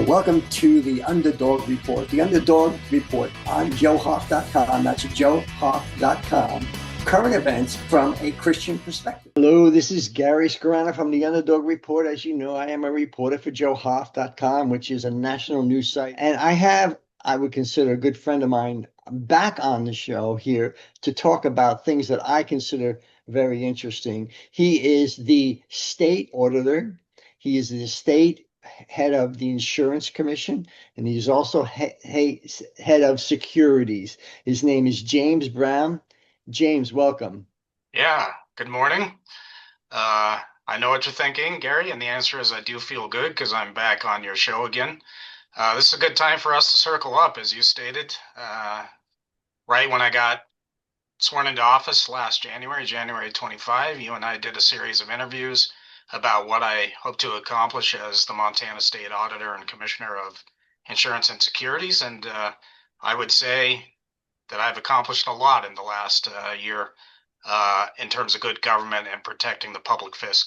Welcome to the UnderDog Report. The UnderDog Report on joehoff.com. That's joehoff.com. Current events from a Christian perspective. Hello, this is Gary Scarana from the UnderDog Report. As you know, I am a reporter for joehoff.com, which is a national news site. And I would consider a good friend of mine back on the show here to talk about things that I consider very interesting. He is the state auditor. He is the state head of the Insurance Commission, and he's also head of Securities. His name is James Brown. James, welcome. Yeah, good morning. I know what you're thinking, Gary, and the answer is I do feel good because I'm back on your show again. This is a good time for us to circle up, as you stated. Right when I got sworn into office last January 25, you and I did a series of interviews about what I hope to accomplish as the Montana State Auditor and Commissioner of Insurance and Securities. And I would say that I've accomplished a lot in the last year in terms of good government and protecting the public fisc.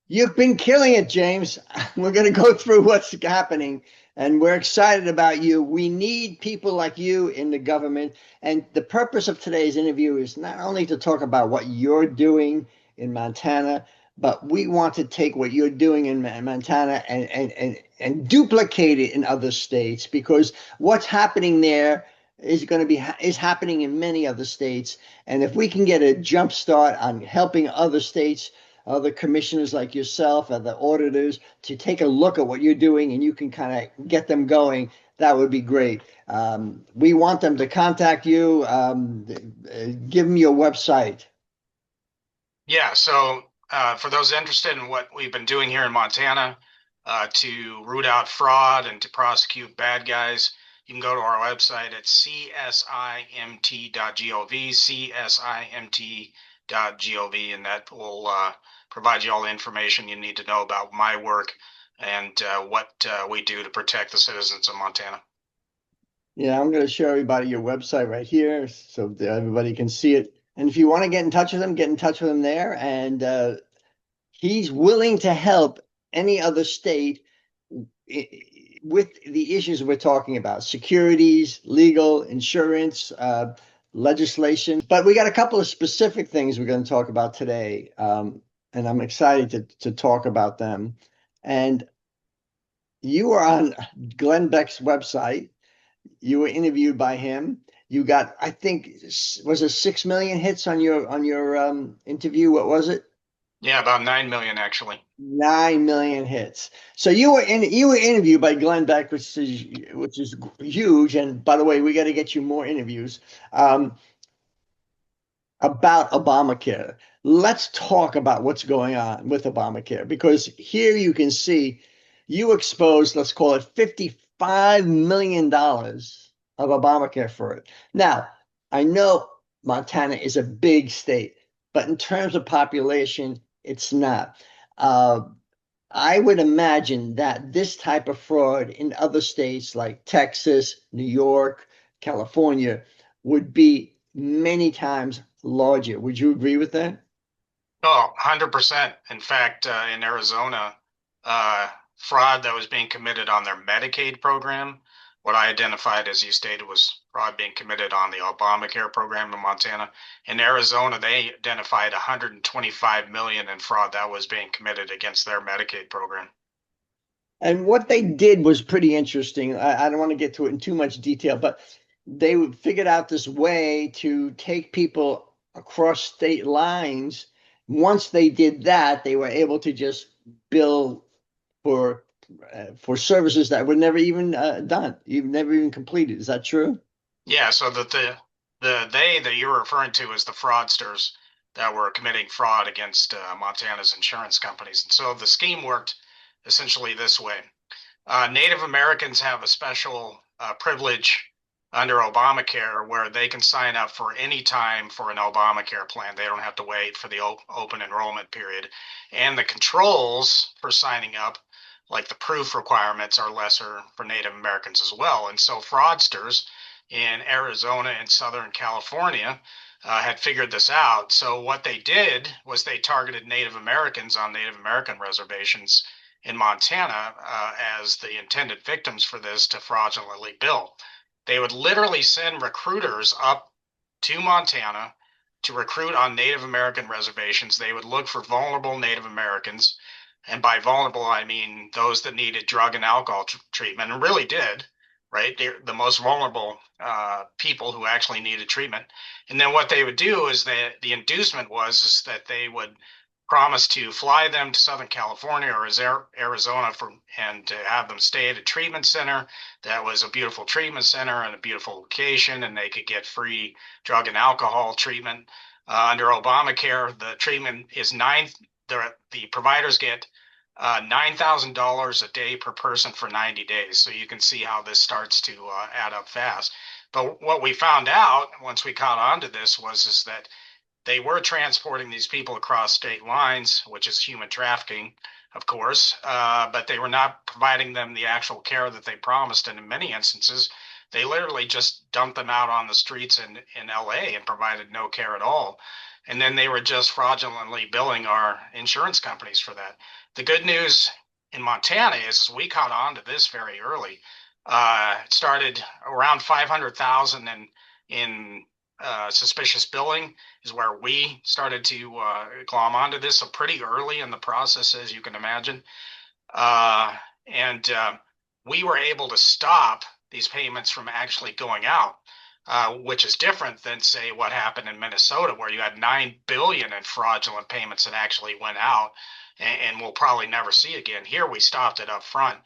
You've been killing it, James. We're going to go through what's happening, and we're excited about you. We need people like you in the government. And the purpose of today's interview is not only to talk about what you're doing in Montana, but we want to take what you're doing in Montana and duplicate it in other states, because what's happening there is happening in many other states. And if we can get a jump start on helping other states, other commissioners like yourself, other auditors, to take a look at what you're doing, and you can kind of get them going, that would be great. We want them to contact you. Give them your website. Yeah, so for those interested in what we've been doing here in Montana to root out fraud and to prosecute bad guys, you can go to our website at csimt.gov, csimt.gov, and that will provide you all the information you need to know about my work and what we do to protect the citizens of Montana. Yeah, I'm going to show everybody your website right here so that everybody can see it. And if you want to get in touch with him, get in touch with him there. And he's willing to help any other state with the issues we're talking about: securities, legal, insurance, legislation. But we got a couple of specific things we're going to talk about today. And I'm excited to talk about them. And you are on Glenn Beck's website. You were interviewed by him. You got, I think, was it 6 million hits on your interview? What was it? Yeah, about 9 million actually. 9 million hits. So you were interviewed by Glenn Beck, which is huge. And by the way, we got to get you more interviews about Obamacare. Let's talk about what's going on with Obamacare, because here you can see you exposed, let's call it $55 million of Obamacare for it. Now, I know Montana is a big state, but in terms of population, it's not. I would imagine that this type of fraud in other states like Texas, New York, California would be many times larger. Would you agree with that? Oh, 100%. In fact, in Arizona, fraud that was being committed on their Medicaid program, what I identified, as you stated, was fraud being committed on the Obamacare program in Montana. In Arizona, they identified 125 million in fraud that was being committed against their Medicaid program. And what they did was pretty interesting. I don't want to get to it in too much detail, but they figured out this way to take people across state lines. Once they did that, they were able to just bill for services that were never even done, never even completed. Is that true? Yeah, so that they that you're referring to is the fraudsters that were committing fraud against Montana's insurance companies. And so the scheme worked essentially this way. Native Americans have a special privilege under Obamacare where they can sign up for any time for an Obamacare plan. They don't have to wait for the open enrollment period. And the controls for signing up, like the proof requirements, are lesser for Native Americans as well. And so fraudsters in Arizona and Southern California had figured this out. So what they did was they targeted Native Americans on Native American reservations in Montana as the intended victims for this to fraudulently bill. They would literally send recruiters up to Montana to recruit on Native American reservations. They would look for vulnerable Native Americans. And by vulnerable, I mean those that needed drug and alcohol treatment and really did, right? They're the most vulnerable people who actually needed treatment. And then what they would do is that the inducement was is that they would promised to fly them to Southern California or Arizona and to have them stay at a treatment center that was a beautiful treatment center and a beautiful location, and they could get free drug and alcohol treatment. Under Obamacare, the treatment is the providers get $9,000 a day per person for 90 days. So you can see how this starts to add up fast. But what we found out once we caught on to this was is that they were transporting these people across state lines, which is human trafficking, of course, but they were not providing them the actual care that they promised. And in many instances, they literally just dumped them out on the streets in LA and provided no care at all. And then they were just fraudulently billing our insurance companies for that. The good news in Montana is we caught on to this very early. It started around 500,000 in suspicious billing is where we started to glom onto this. So pretty early in the process, as you can imagine. Uh, and we were able to stop these payments from actually going out, which is different than, say, what happened in Minnesota, where you had 9 billion in fraudulent payments that actually went out and we'll probably never see again. Here we stopped it up front.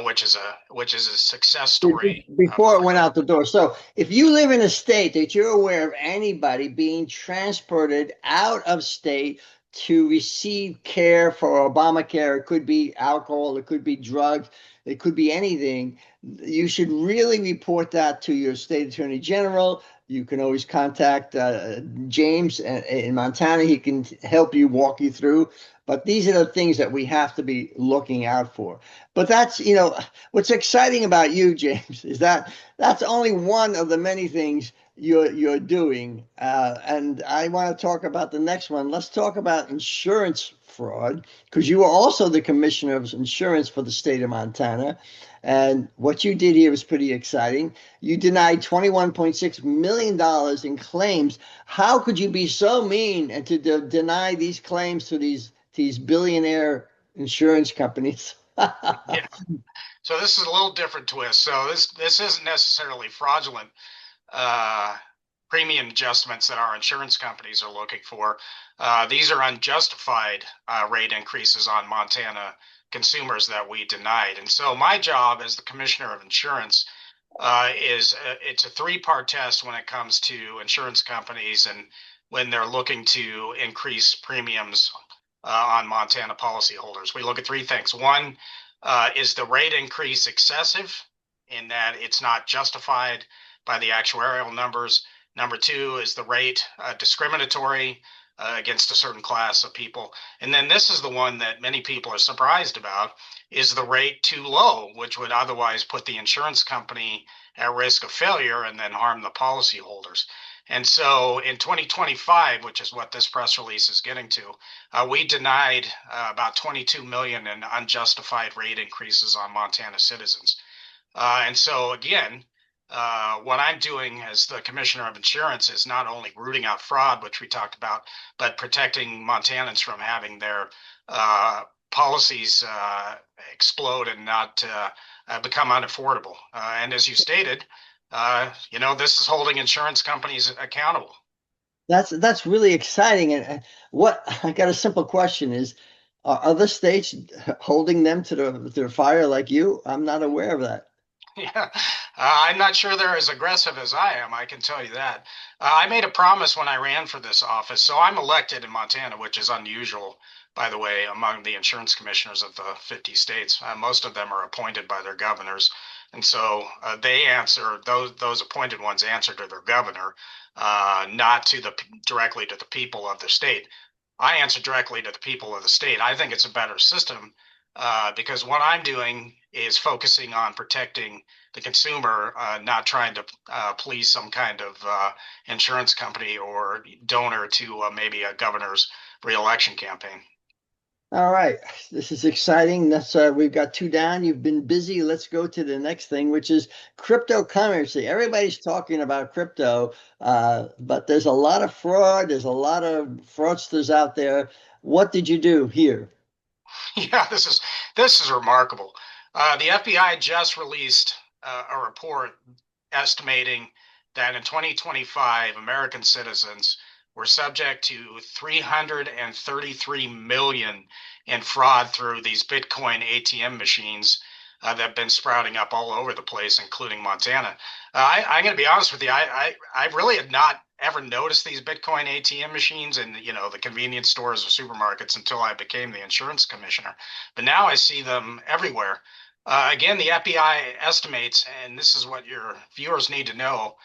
Which is a success story Before for it went out the door. So if you live in a state that you're aware of anybody being transported out of state to receive care for Obamacare, it could be alcohol, it could be drugs, it could be anything, you should really report that to your state attorney general. You can always contact James in Montana. He can help you, walk you through. But these are the things that we have to be looking out for. But that's, what's exciting about you, James, is that that's only one of the many things you're doing. And I want to talk about the next one. Let's talk about insurance fraud, because you are also the commissioner of insurance for the state of Montana. And what you did here was pretty exciting. You denied $21.6 million in claims. How could you be so mean and to deny these claims to these billionaire insurance companies? yeah. So this is a little different twist. So this isn't necessarily fraudulent uh, premium adjustments that our insurance companies are looking for. These are unjustified rate increases on Montana consumers that we denied. And so my job as the commissioner of insurance it's a three-part test when it comes to insurance companies and when they're looking to increase premiums on Montana policyholders. We look at three things. One, is the rate increase excessive in that it's not justified by the actuarial numbers? Number two, is the rate discriminatory against a certain class of people? And then this is the one that many people are surprised about. Is the rate too low, which would otherwise put the insurance company at risk of failure and then harm the policyholders? And so in 2025, which is what this press release is getting to, we denied about 22 million in unjustified rate increases on Montana citizens. And so again, what I'm doing as the commissioner of insurance is not only rooting out fraud, which we talked about, but protecting Montanans from having their policies explode and not become unaffordable. And as you stated, this is holding insurance companies accountable. That's really exciting. And what I got a simple question is, are other states holding them to their fire like you? I'm not aware of that. Yeah, I'm not sure they're as aggressive as I am. I can tell you that. I made a promise when I ran for this office. So I'm elected in Montana, which is unusual, by the way, among the insurance commissioners of the 50 states. Most of them are appointed by their governors. And so they answer, those appointed ones answer to their governor, not directly to the people of the state. I answer directly to the people of the state. I think it's a better system because what I'm doing is focusing on protecting the consumer, not trying to please some kind of insurance company or donor to maybe a governor's reelection campaign. All right, this is exciting. That's we've got two down. You've been busy. Let's go to the next thing, which is cryptocurrency. Everybody's talking about crypto, but there's a lot of fraud. There's a lot of fraudsters out there. What did you do here? Yeah, this is remarkable. The FBI just released a report estimating that in 2025, American citizens were subject to 333 million in fraud through these Bitcoin ATM machines that have been sprouting up all over the place, including Montana. I'm going to be honest with you. I really had not ever noticed these Bitcoin ATM machines in the convenience stores or supermarkets until I became the insurance commissioner. But now I see them everywhere. Again, the FBI estimates, and this is what your viewers need to know.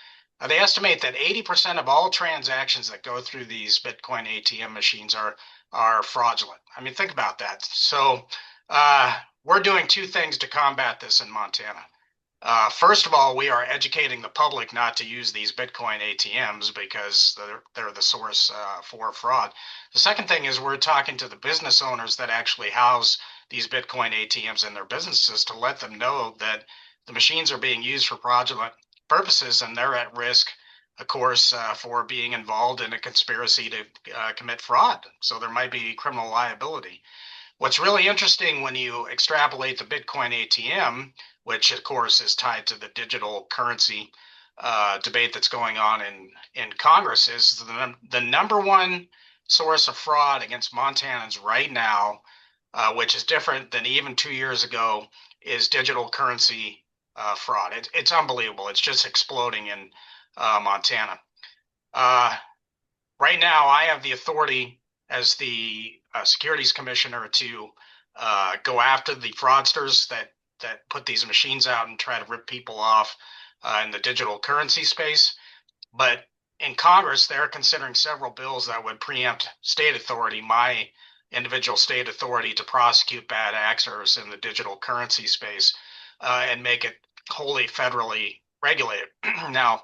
They estimate that 80% of all transactions that go through these Bitcoin ATM machines are fraudulent. I mean, think about that. So we're doing two things to combat this in Montana. First of all, we are educating the public not to use these Bitcoin ATMs because they're the source for fraud. The second thing is we're talking to the business owners that actually house these Bitcoin ATMs in their businesses to let them know that the machines are being used for fraudulent purposes and they're at risk, of course, for being involved in a conspiracy to commit fraud. So there might be criminal liability. What's really interesting when you extrapolate the Bitcoin ATM, which of course is tied to the digital currency debate that's going on in Congress, is the number one source of fraud against Montanans right now, which is different than even 2 years ago, is digital currency fraud. It's unbelievable. It's just exploding in Montana. Uh, right now, I have the authority as the securities commissioner to go after the fraudsters that put these machines out and try to rip people off in the digital currency space. But in Congress, they're considering several bills that would preempt state authority, my individual state authority to prosecute bad actors in the digital currency space and make it wholly federally regulated. Now,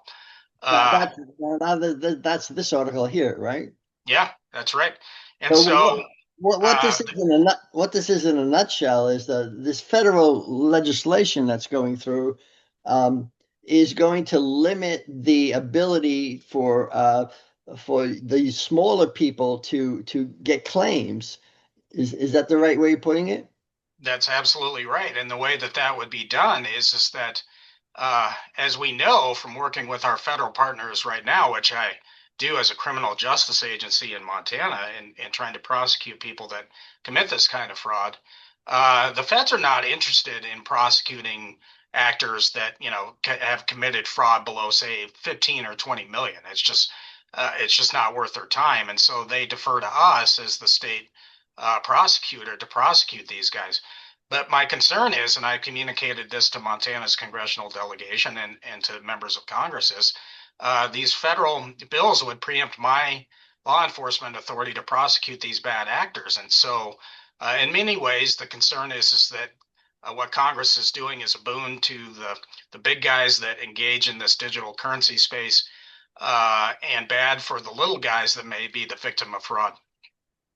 That, uh, that, that's this article here, right? yeah, that's right. And So so what uh, this is in what this is in a nutshell is this federal legislation that's going through um, is going to limit the ability for the smaller people to get claims. Is that the right way of putting it? that's absolutely right. And the way that that would be done is that, as we know from working with our federal partners right now, which I do as a criminal justice agency in Montana and trying to prosecute people that commit this kind of fraud, the feds are not interested in prosecuting actors that have committed fraud below, say, 15 or 20 million. It's just not worth their time, and so they defer to us as the state prosecutor to prosecute these guys. But my concern is, and I communicated this to Montana's congressional delegation and to members of Congress, is these federal bills would preempt my law enforcement authority to prosecute these bad actors. And so, in many ways, the concern is that what Congress is doing is a boon to the big guys that engage in this digital currency space, and bad for the little guys that may be the victim of fraud.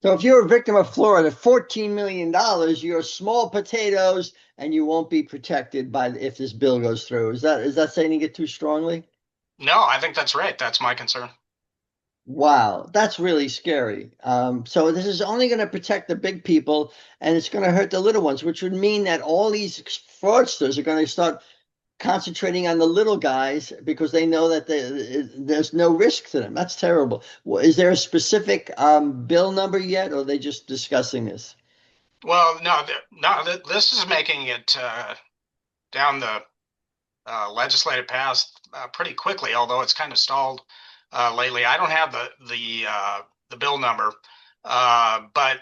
So if you're a victim of Florida, $14 million, you're small potatoes, and you won't be protected by if this bill goes through. Is that saying it too strongly? No, I think that's right. That's my concern. Wow, that's really scary. So this is only going to protect the big people, and it's going to hurt the little ones, which would mean that all these fraudsters are going to start concentrating on the little guys because they know that there's no risk to them. That's terrible. Is there a specific bill number yet, or are they just discussing this? Well, no, no, this is making it down the legislative path pretty quickly, although it's kind of stalled lately. I don't have the bill number, but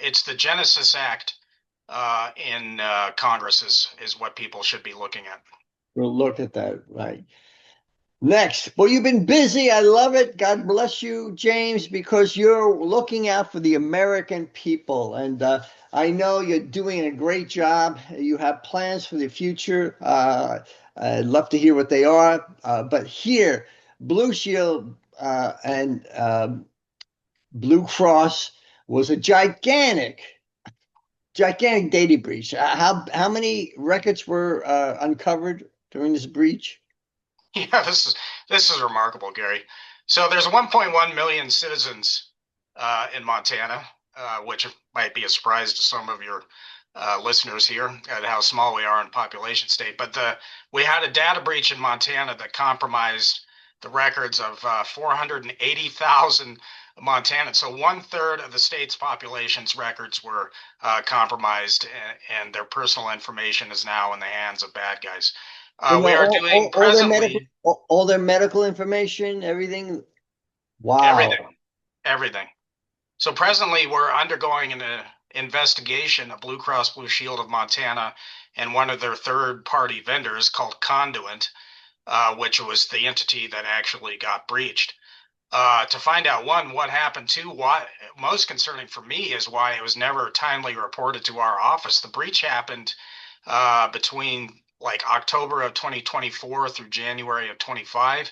it's the Genesis Act in Congress is what people should be looking at. We'll look at that, right? Next, well, you've been busy. I love it. God bless you, James, because you're looking out for the American people. And I know you're doing a great job. You have plans for the future. I'd love to hear what they are. But here, Blue Shield and Blue Cross was a gigantic data breach. How many records were uncovered during this breach? Yeah, this is remarkable, Gary. So there's 1.1 million citizens in Montana, which might be a surprise to some of your listeners here at how small we are in population state. But we had a data breach in Montana that compromised the records of 480,000 Montanans. So one third of the state's population's records were compromised, and their personal information is now in the hands of bad guys. And We are doing all their medical presently all their medical information, everything. everything, Wow. everything. So presently, we're undergoing an investigation of Blue Cross Blue Shield of Montana and one of their third-party vendors called Conduent, which was the entity that actually got breached. To find out, one, what happened, two, why, most concerning for me is why it was never timely reported to our office. The breach happened between like October of 2024 through January of 25.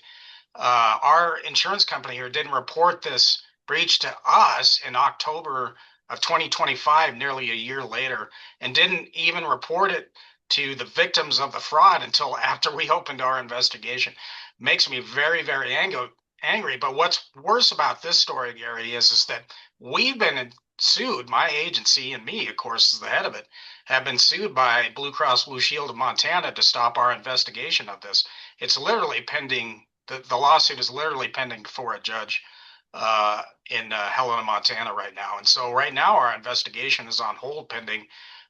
Our insurance company here didn't report this breach to us in October of 2025, nearly a year later, and didn't even report it to the victims of the fraud until after we opened our investigation. Makes me very, very angry. But what's worse about this story, Gary, is that we've been sued. My agency and me, of course, is the head of it, have been sued by Blue Cross Blue Shield of Montana to stop our investigation of this. It's literally pending. The lawsuit is literally pending before a judge in Helena, Montana right now. And so right now our investigation is on hold pending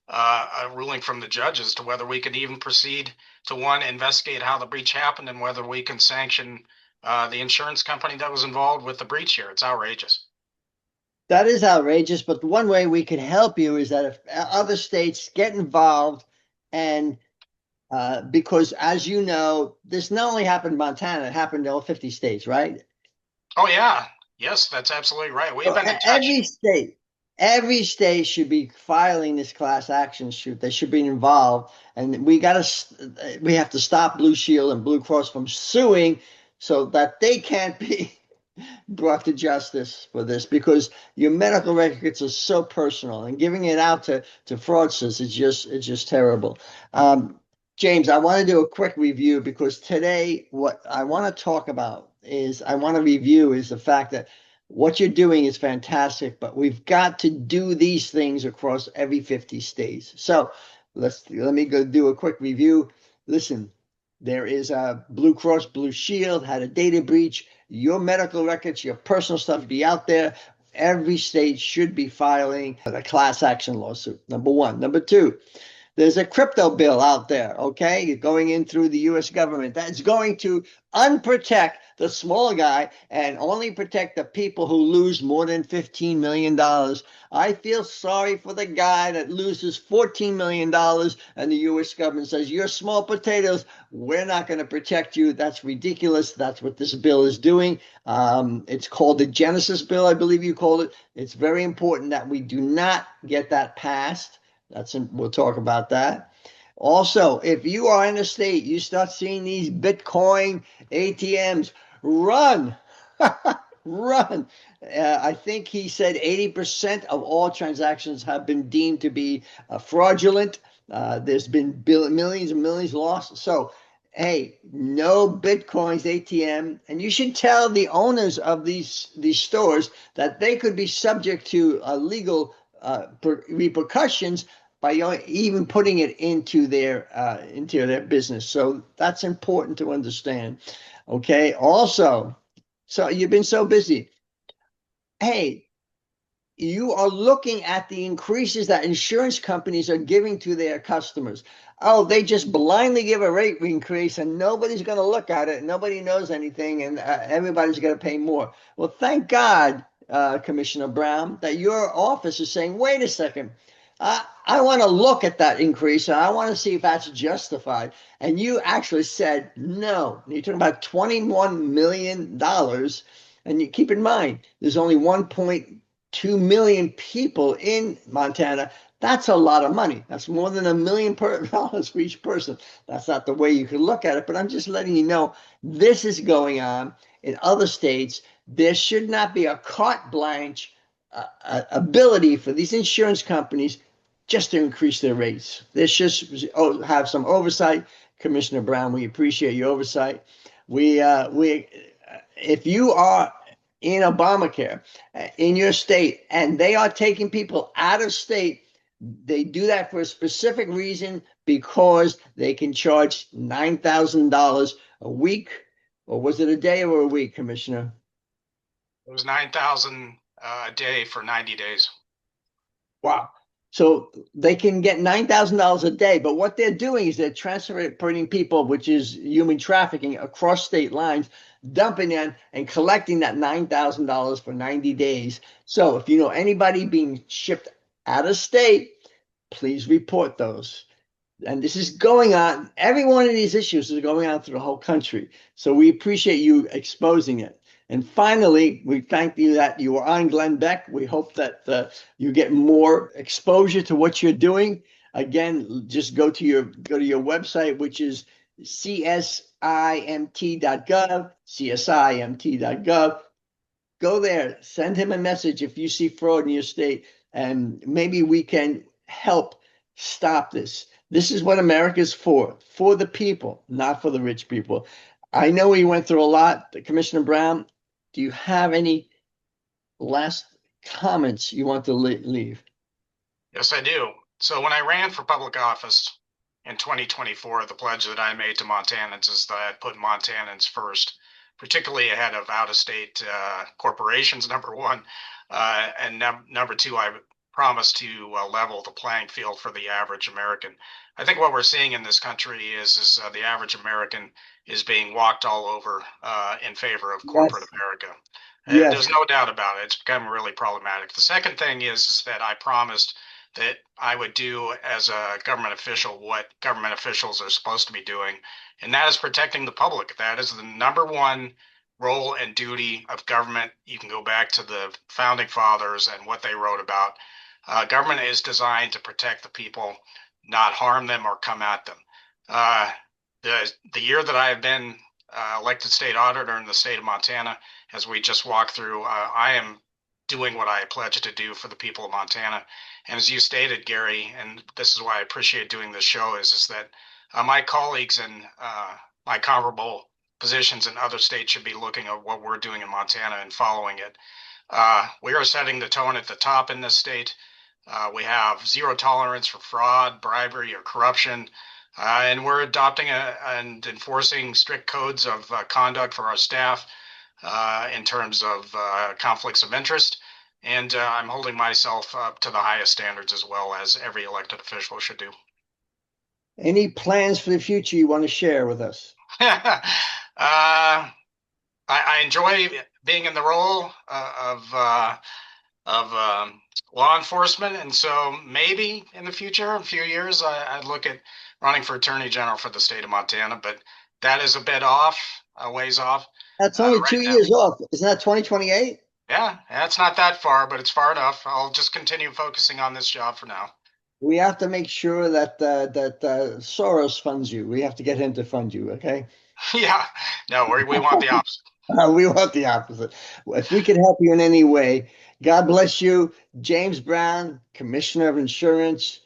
a ruling from the judge as to whether we can even proceed to, one, investigate how the breach happened and whether we can sanction the insurance company that was involved with the breach here. It's outrageous. That is outrageous, but one way we can help you is that if other states get involved and because as you know, this not only happened in Montana, it happened in all 50 states, right? Oh, yeah. Yes, that's absolutely right. We've So been in touch. every state should be filing this class action suit. They should be involved, and we have to stop Blue Shield and Blue Cross from suing so that they can't be brought to justice for this because your medical records are so personal and giving it out to fraudsters it's just terrible. James, I want to do a quick review because today what I want to talk about is I want to review is the fact that what you're doing is fantastic, but we've got to do these things across every 50 states. So let me go do a quick review. Listen, there is a Blue Cross Blue Shield had a data breach. Your medical records, your personal stuff be out there. Every state should be filing a class action lawsuit. Number one. Number two, there's a crypto bill out there, okay, going in through the US government that's going to unprotect the small guy and only protect the people who lose more than $15 million. I feel sorry for the guy that loses $14 million and the US government says, you're small potatoes, we're not going to protect you. That's ridiculous. That's what this bill is doing. It's called the Genesis bill, I believe you called it. It's very important that we do not get that passed. We'll talk about that. Also, if you are in a state, you start seeing these Bitcoin ATMs, run, run. I think he said 80% of all transactions have been deemed to be fraudulent. There's been millions and millions lost. So, hey, no Bitcoins ATM, and you should tell the owners of these stores that they could be subject to legal repercussions by even putting it into their business. So that's important to understand. Okay. Also, so you've been so busy. Hey, you are looking at the increases that insurance companies are giving to their customers. Oh, they just blindly give a rate increase and nobody's going to look at it. Nobody knows anything and everybody's going to pay more. Well, thank God, Commissioner Brown, that your office is saying, wait a second, I want to look at that increase and I want to see if that's justified. And you actually said no. You're talking about $21 million. And you keep in mind, there's only 1.2 million people in Montana. That's a lot of money. That's more than $1 million dollars for each person. That's not the way you can look at it, but I'm just letting you know this is going on in other states. There should not be a carte blanche ability for these insurance companies just to increase their rates. They should have some oversight. Commissioner Brown, we appreciate your oversight. If you are in Obamacare in your state and they are taking people out of state, they do that for a specific reason because they can charge $9,000 a week, or was it a day or a week, Commissioner? It was 9,000 a day for 90 days. Wow. So they can get $9,000 a day, but what they're doing is they're transporting people, which is human trafficking, across state lines, dumping in and collecting that $9,000 for 90 days. So if you know anybody being shipped out of state, please report those. And this is going on. Every one of these issues is going on through the whole country. So we appreciate you exposing it. And finally, we thank you that you are on Glenn Beck. We hope that you get more exposure to what you're doing. Again, just go to your website, which is csimt.gov, csimt.gov. Go there, send him a message if you see fraud in your state, and maybe we can help stop this. This is what America's for the people, not for the rich people. I know we went through a lot. Commissioner Brown, do you have any last comments you want to leave? Yes, I do. So when I ran for public office in 2024, the pledge that I made to Montanans is that I'd put Montanans first, particularly ahead of out-of-state corporations, number one. And number two, I promised to level the playing field for the average American. I think what we're seeing in this country is the average American is being walked all over in favor of corporate America. Yes. There's no doubt about it. It's become really problematic. The second thing is that I promised that I would do as a government official what government officials are supposed to be doing, and that is protecting the public. That is the number one role and duty of government. You can go back to the founding fathers and what they wrote about. Government is designed to protect the people, not harm them or come at them. The year that I have been elected state auditor in the state of Montana, as we just walked through, I am doing what I pledged to do for the people of Montana. And as you stated, Gary, and this is why I appreciate doing this show, is that my colleagues and my comparable positions in other states should be looking at what we're doing in Montana and following it. We are setting the tone at the top in this state. We have zero tolerance for fraud, bribery, or corruption. And we're adopting and enforcing strict codes of conduct for our staff in terms of conflicts of interest. And I'm holding myself up to the highest standards as well, as every elected official should do. Any plans for the future you want to share with us? I enjoy being in the role of law enforcement, and so maybe in the future, a few years, I'd look at running for Attorney General for the state of Montana, but that is a bit off, a ways off. That's only 2 years off. Isn't that 2028? Yeah, it's not that far, but it's far enough. I'll just continue focusing on this job for now. We have to make sure that Soros funds you. We have to get him to fund you, okay? Yeah, no, we want the opposite. We want the opposite. If we can help you in any way, God bless you. James Brown, Commissioner of Insurance,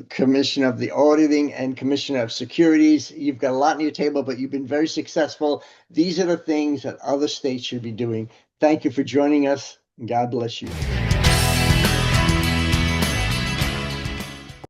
Commissioner of the Auditing, and Commissioner of Securities. You've got a lot on your table, but you've been very successful. These are the things that other states should be doing. Thank you for joining us, and God bless you.